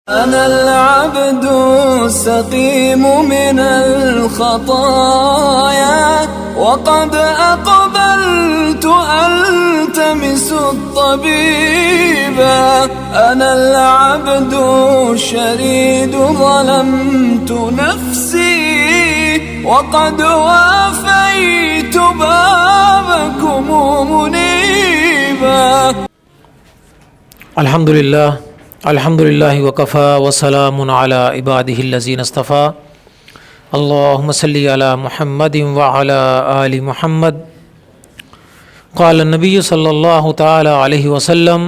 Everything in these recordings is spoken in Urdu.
أنا العبد السقيم من الخطايا وقد أقبلت ألتمس الطبيب. أنا العبد الشريد ظلمت نفسي وقد وافيت بابكم منيبا. الحمد للہ وکفا وسلام علی عبادہ الذین اصطفیٰ. اللہم صلی علی محمد وعلی آل محمد. قال النبی صلی اللہ تعالی علیہ وسلم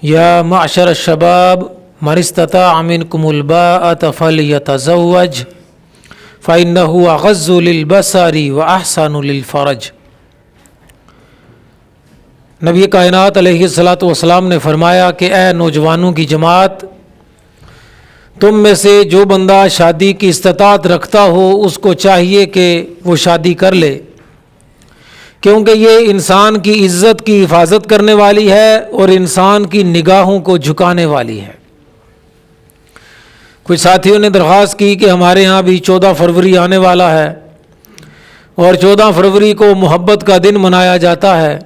یا معشر الشباب من استطاع منکم الباءة فلیتزوج فإنہ اغض للبصر واحسن للفرج. نبی کائنات علیہ الصلاۃ والسلام نے فرمایا کہ اے نوجوانوں کی جماعت، تم میں سے جو بندہ شادی کی استطاعت رکھتا ہو اس کو چاہیے کہ وہ شادی کر لے، کیونکہ یہ انسان کی عزت کی حفاظت کرنے والی ہے اور انسان کی نگاہوں کو جھکانے والی ہے. کچھ ساتھیوں نے درخواست کی کہ ہمارے ہاں بھی 14 فروری آنے والا ہے اور 14 فروری کو محبت کا دن منایا جاتا ہے،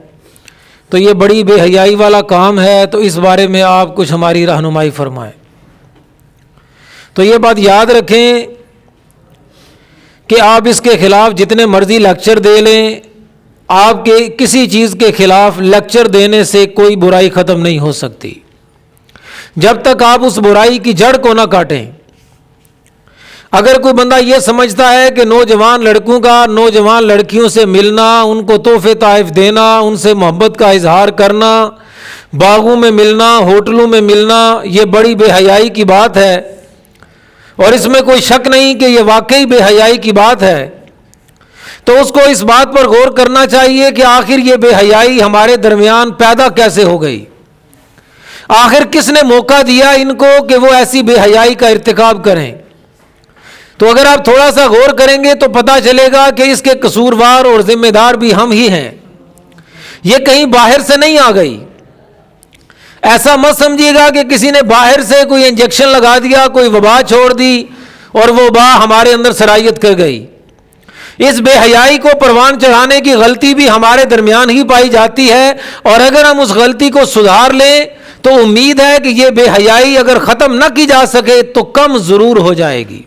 تو یہ بڑی بے حیائی والا کام ہے، تو اس بارے میں آپ کچھ ہماری رہنمائی فرمائیں. تو یہ بات یاد رکھیں کہ آپ اس کے خلاف جتنے مرضی لیکچر دے لیں، آپ کے کسی چیز کے خلاف لیکچر دینے سے کوئی برائی ختم نہیں ہو سکتی جب تک آپ اس برائی کی جڑ کو نہ کاٹیں. اگر کوئی بندہ یہ سمجھتا ہے کہ نوجوان لڑکوں کا نوجوان لڑکیوں سے ملنا، ان کو تحفے تحائف دینا، ان سے محبت کا اظہار کرنا، باغوں میں ملنا، ہوٹلوں میں ملنا، یہ بڑی بے حیائی کی بات ہے، اور اس میں کوئی شک نہیں کہ یہ واقعی بے حیائی کی بات ہے، تو اس کو اس بات پر غور کرنا چاہیے کہ آخر یہ بے حیائی ہمارے درمیان پیدا کیسے ہو گئی. آخر کس نے موقع دیا ان کو کہ وہ ایسی بے حیائی کا ارتکاب کریں. تو اگر آپ تھوڑا سا غور کریں گے تو پتہ چلے گا کہ اس کے قصوروار اور ذمہ دار بھی ہم ہی ہیں. یہ کہیں باہر سے نہیں آ گئی. ایسا مت سمجھیے گا کہ کسی نے باہر سے کوئی انجیکشن لگا دیا، کوئی وبا چھوڑ دی اور وہ وبا ہمارے اندر سرایت کر گئی. اس بے حیائی کو پروان چڑھانے کی غلطی بھی ہمارے درمیان ہی پائی جاتی ہے، اور اگر ہم اس غلطی کو سدھار لیں تو امید ہے کہ یہ بے حیائی اگر ختم نہ کی جا سکے تو کم ضرور ہو جائے گی.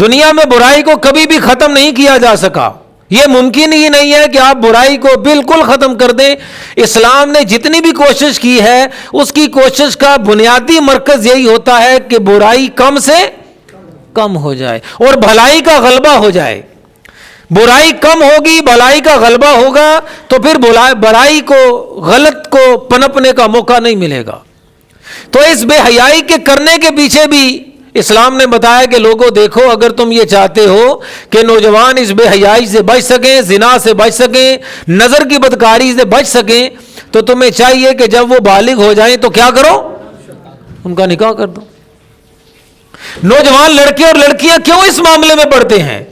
دنیا میں برائی کو کبھی بھی ختم نہیں کیا جا سکا، یہ ممکن ہی نہیں ہے کہ آپ برائی کو بالکل ختم کر دیں. اسلام نے جتنی بھی کوشش کی ہے اس کی کوشش کا بنیادی مرکز یہی ہوتا ہے کہ برائی کم سے کم ہو جائے اور بھلائی کا غلبہ ہو جائے. برائی کم ہوگی، بھلائی کا غلبہ ہوگا، تو پھر برائی کو، غلط کو پنپنے کا موقع نہیں ملے گا. تو اس بے حیائی کے کرنے کے پیچھے بھی اسلام نے بتایا کہ لوگوں دیکھو، اگر تم یہ چاہتے ہو کہ نوجوان اس بے حیائی سے بچ سکیں، زنا سے بچ سکیں، نظر کی بدکاری سے بچ سکیں، تو تمہیں چاہیے کہ جب وہ بالغ ہو جائیں تو کیا کرو؟ ان کا نکاح کر دو. نوجوان لڑکے اور لڑکیاں کیوں اس معاملے میں پڑتے ہیں؟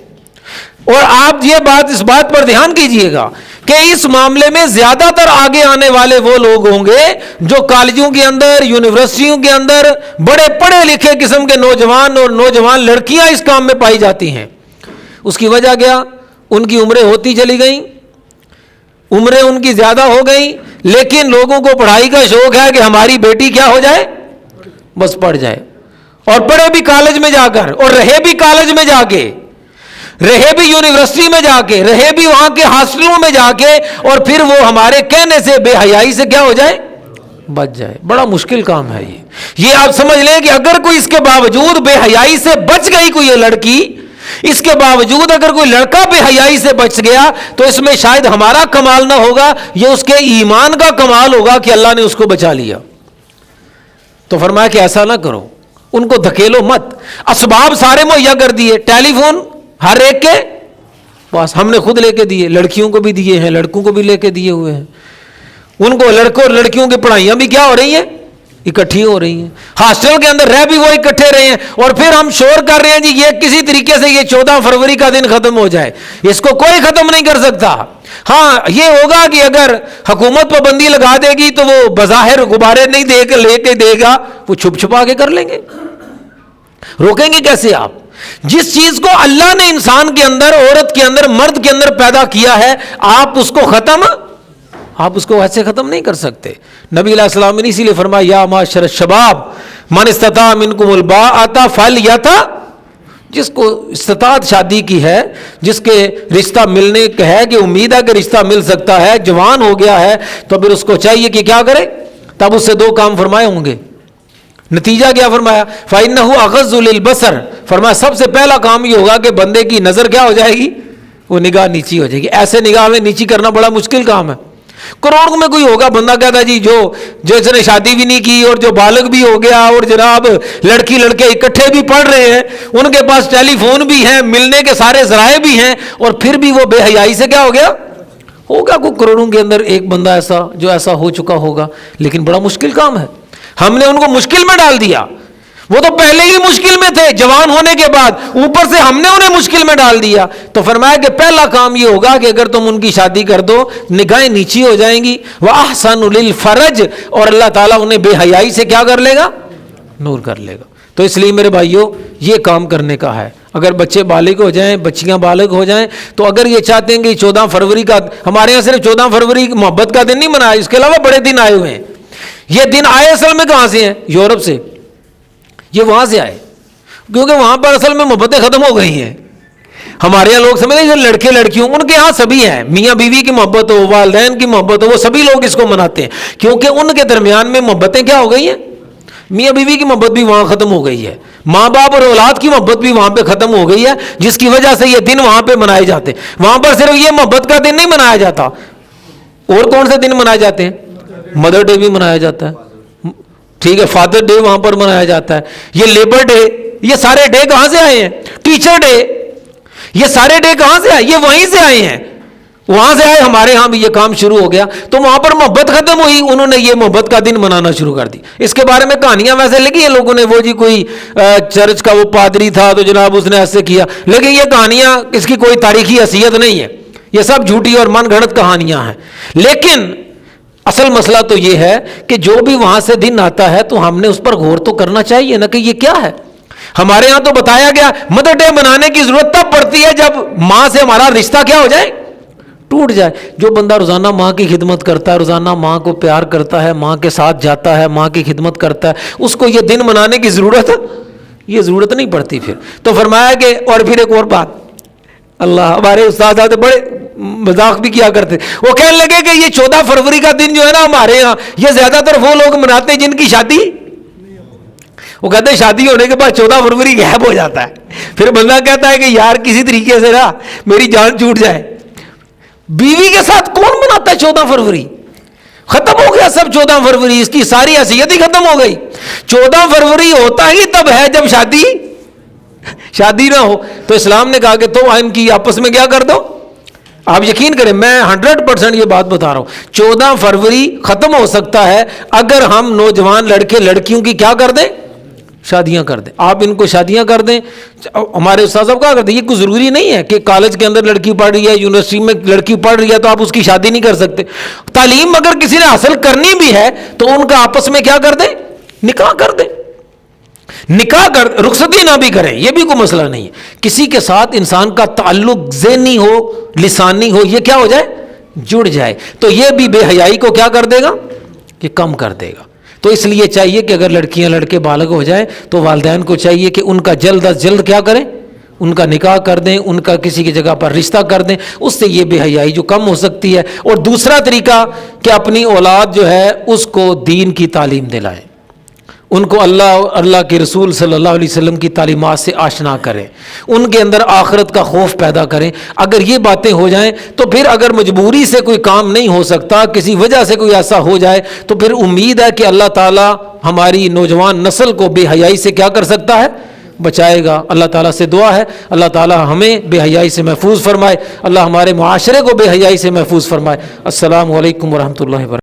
اور آپ یہ بات، اس بات پر دھیان کیجئے گا کہ اس معاملے میں زیادہ تر آگے آنے والے وہ لوگ ہوں گے جو کالجوں کے اندر، یونیورسٹیوں کے اندر بڑے پڑھے لکھے قسم کے نوجوان اور نوجوان لڑکیاں اس کام میں پائی جاتی ہیں. اس کی وجہ کیا؟ ان کی عمریں ہوتی چلی گئیں، عمریں ان کی زیادہ ہو گئیں، لیکن لوگوں کو پڑھائی کا شوق ہے کہ ہماری بیٹی کیا ہو جائے؟ بس پڑھ جائے، اور پڑھے بھی کالج میں جا کر، اور رہے بھی کالج میں جا کے، رہے بھی یونیورسٹی میں جا کے، رہے بھی وہاں کے ہاسٹلوں میں جا کے، اور پھر وہ ہمارے کہنے سے بے حیائی سے کیا ہو جائے؟ بچ جائے. بڑا مشکل کام ہے یہ آپ سمجھ لیں کہ اگر کوئی اس کے باوجود بے حیائی سے بچ گئی کوئی یہ لڑکی، اس کے باوجود اگر کوئی لڑکا بے حیائی سے بچ گیا تو اس میں شاید ہمارا کمال نہ ہوگا، یہ اس کے ایمان کا کمال ہوگا کہ اللہ نے اس کو بچا لیا. تو فرمایا کہ ایسا نہ کرو، ان کو دھکیلو مت. اسباب سارے مہیا کر دیے، ٹیلی فون ہر ایک کے پاس، ہم نے خود لے کے دیے، لڑکیوں کو بھی دیے ہیں، لڑکوں کو بھی لے کے دیے ہوئے ہیں. ان کو لڑکوں اور لڑکیوں کی پڑھائیاں بھی کیا ہو رہی ہیں؟ اکٹھی ہو رہی ہیں، ہاسٹل کے اندر رہ بھی وہ اکٹھے رہے ہیں، اور پھر ہم شور کر رہے ہیں جی یہ کسی طریقے سے یہ 14 فروری کا دن ختم ہو جائے، اس کو کوئی ختم نہیں کر سکتا۔ ہاں یہ ہوگا کہ اگر حکومت پابندی لگا دے گی تو وہ بظاہر غبارے نہیں لے کے دے گا، وہ چھپ چھپا کے کر لیں گے، روکیں گے کیسے آپ؟ جس چیز کو اللہ نے انسان کے اندر، عورت کے اندر، مرد کے اندر پیدا کیا ہے، آپ اس کو ایسے ختم نہیں کر سکتے۔ نبی علیہ السلام نے اسی لیے فرمایا یا معاشر الشباب من استطاع منکم الباءۃ فلیتزوج، جس کو استطاعت شادی کی ہے، جس کے رشتہ ملنے کا ہے کہ امید ہے کہ رشتہ مل سکتا ہے، جوان ہو گیا ہے، تو پھر اس کو چاہیے کہ کیا کرے؟ تب اس سے 2 کام فرمائے ہوں گے۔ نتیجہ کیا فرمایا؟ فَإِنَّهُ أَغَضُّ لِلْبَصَرِ، فرمایا سب سے پہلا کام یہ ہوگا کہ بندے کی نظر کیا ہو جائے گی؟ وہ نگاہ نیچی ہو جائے گی۔ ایسے نگاہ میں نیچی کرنا بڑا مشکل کام ہے۔ کروڑوں میں کوئی ہوگا بندہ کہتا ہے جی جو اس نے شادی بھی نہیں کی اور جو بالغ بھی ہو گیا اور جناب لڑکی لڑکے اکٹھے بھی پڑھ رہے ہیں، ان کے پاس ٹیلی فون بھی ہیں، ملنے کے سارے ذرائع بھی ہیں، اور پھر بھی وہ بے حیائی سے کیا ہو گیا؟ ہوگا کوئی کروڑوں کے اندر ایک بندہ ایسا جو ایسا ہو چکا ہوگا، لیکن بڑا مشکل کام ہے۔ ہم نے ان کو مشکل میں ڈال دیا، وہ تو پہلے ہی مشکل میں تھے، جوان ہونے کے بعد اوپر سے ہم نے انہیں مشکل میں ڈال دیا۔ تو فرمایا کہ پہلا کام یہ ہوگا کہ اگر تم ان کی شادی کر دو، نگاہیں نیچی ہو جائیں گی، وَأَحْسَنُ لِلْفَرَجِ، اور اللہ تعالیٰ انہیں بے حیائی سے کیا کر لے گا؟ نور کر لے گا۔ تو اس لیے میرے بھائیوں یہ کام کرنے کا ہے۔ اگر بچے بالغ ہو جائیں، بچیاں بالغ ہو جائیں، تو اگر یہ چاہتے ہیں کہ 14 فروری کا، ہمارے یہاں صرف 14 فروری محبت کا دن نہیں منایا، اس کے علاوہ بڑے دن آئے ہوئے ہیں۔ یہ دن آئے اصل میں کہاں سے ہیں؟ یورپ سے، یہ وہاں سے آئے، کیونکہ وہاں پر اصل میں محبتیں ختم ہو گئی ہیں۔ ہمارے یہاں لوگ سمجھتے ہیں لڑکے لڑکیوں، ان کے ہاں سبھی ہیں، میاں بیوی کی محبت ہو، والدین کی محبت ہو، وہ سبھی لوگ اس کو مناتے ہیں، کیونکہ ان کے درمیان میں محبتیں کیا ہو گئی ہیں؟ میاں بیوی کی محبت بھی وہاں ختم ہو گئی ہے، ماں باپ اور اولاد کی محبت بھی وہاں پہ ختم ہو گئی ہے، جس کی وجہ سے یہ دن وہاں پہ منائے جاتے ہیں۔ وہاں پر صرف یہ محبت کا دن نہیں منایا جاتا، اور کون سے دن منائے جاتے ہیں؟ مدر ڈے بھی منایا جاتا ہے، ٹھیک ہے، فادر ڈے وہاں پر منایا جاتا ہے، یہ لیبر ڈے، یہ سارے ڈے کہاں سے آئے ہیں؟ ٹیچر ڈے، یہ سارے ڈے کہاں سے آئے؟ یہ وہیں سے آئے ہیں، وہاں سے آئے، ہمارے ہاں بھی یہ کام شروع ہو گیا، تو وہاں پر محبت ختم ہوئی، انہوں نے یہ محبت کا دن منانا شروع کر دی۔ اس کے بارے میں کہانیاں ویسے لگی ہیں لوگوں نے، وہ جی کوئی چرچ کا وہ پادری تھا تو جناب اس نے ایسے کیا، لیکن یہ کہانیاں اس کی کوئی تاریخی حیثیت نہیں ہے، یہ سب جھوٹی اور من گھڑت کہانیاں ہیں۔ لیکن اصل مسئلہ تو یہ ہے کہ جو بھی وہاں سے دن آتا ہے تو ہم نے اس پر غور تو کرنا چاہیے نا کہ یہ کیا ہے۔ ہمارے ہاں تو بتایا گیا مدر ڈے منانے کی ضرورت تب پڑتی ہے جب ماں سے ہمارا رشتہ کیا ہو جائے؟ ٹوٹ جائے۔ جو بندہ روزانہ ماں کی خدمت کرتا ہے، روزانہ ماں کو پیار کرتا ہے، ماں کے ساتھ جاتا ہے، ماں کی خدمت کرتا ہے، اس کو یہ دن منانے کی ضرورت نہیں پڑتی پھر۔ تو فرمایا کہ اور پھر ایک اور بات، اللہ، ہمارے استاد آتے بڑے مذاق بھی کیا کرتے، وہ کہنے لگے کہ یہ 14 فروری کا دن جو ہے نا ہمارے ہاں، یہ زیادہ تر وہ لوگ مناتے ہیں جن کی شادی، وہ کہتے ہیں شادی ہونے کے بعد 14 فروری غائب ہو جاتا ہے۔ پھر بندہ کہتا ہے کہ یار کسی طریقے سے نا میری جان چھوٹ جائے۔ بیوی کے ساتھ کون مناتا ہے 14 فروری؟ ختم ہو گیا سب 14 فروری، اس کی ساری حیثیت ہی ختم ہو گئی۔ 14 فروری ہوتا ہی تب ہے جب شادی نہ ہو۔ تو اسلام نے کہا کہ تو ان کی آپس میں کیا کر دو۔ آپ یقین کریں، میں 100% یہ بات بتا رہا ہوں، 14 فروری ختم ہو سکتا ہے اگر ہم نوجوان لڑکے لڑکیوں کی کیا کر دیں؟ شادیاں کر دیں۔ آپ ان کو شادیاں کر دیں۔ ہمارے استاد صاحب کہا کرتے یہ کوئی ضروری نہیں ہے کہ کالج کے اندر لڑکی پڑھ رہی ہے، یونیورسٹی میں لڑکی پڑھ رہی ہے تو آپ اس کی شادی نہیں کر سکتے۔ تعلیم اگر کسی نے حاصل کرنی بھی ہے تو ان کا آپس میں کیا کر دیں؟ نکاح کر دیں۔ نکاح کر، رخصتی نہ بھی کریں، یہ بھی کوئی مسئلہ نہیں ہے۔ کسی کے ساتھ انسان کا تعلق ذہنی ہو، لسانی ہو، یہ کیا ہو جائے؟ جڑ جائے، تو یہ بھی بے حیائی کو کیا کر دے گا؟ کہ کم کر دے گا۔ تو اس لیے چاہیے کہ اگر لڑکیاں لڑکے بالغ ہو جائیں تو والدین کو چاہیے کہ ان کا جلد از جلد کیا کریں؟ ان کا نکاح کر دیں، ان کا کسی کی جگہ پر رشتہ کر دیں، اس سے یہ بے حیائی جو کم ہو سکتی ہے۔ اور دوسرا طریقہ کہ اپنی اولاد جو ہے اس کو دین کی تعلیم دلائیں، ان کو اللہ کے رسول صلی اللہ علیہ وسلم کی تعلیمات سے آشنا کریں، ان کے اندر آخرت کا خوف پیدا کریں۔ اگر یہ باتیں ہو جائیں تو پھر اگر مجبوری سے کوئی کام نہیں ہو سکتا، کسی وجہ سے کوئی ایسا ہو جائے، تو پھر امید ہے کہ اللہ تعالیٰ ہماری نوجوان نسل کو بے حیائی سے کیا کر سکتا ہے؟ بچائے گا۔ اللہ تعالیٰ سے دعا ہے اللہ تعالیٰ ہمیں بے حیائی سے محفوظ فرمائے، اللہ ہمارے معاشرے کو بے حیائی سے محفوظ فرمائے۔ السلام علیکم ورحمۃ اللہ وبرکاتہ۔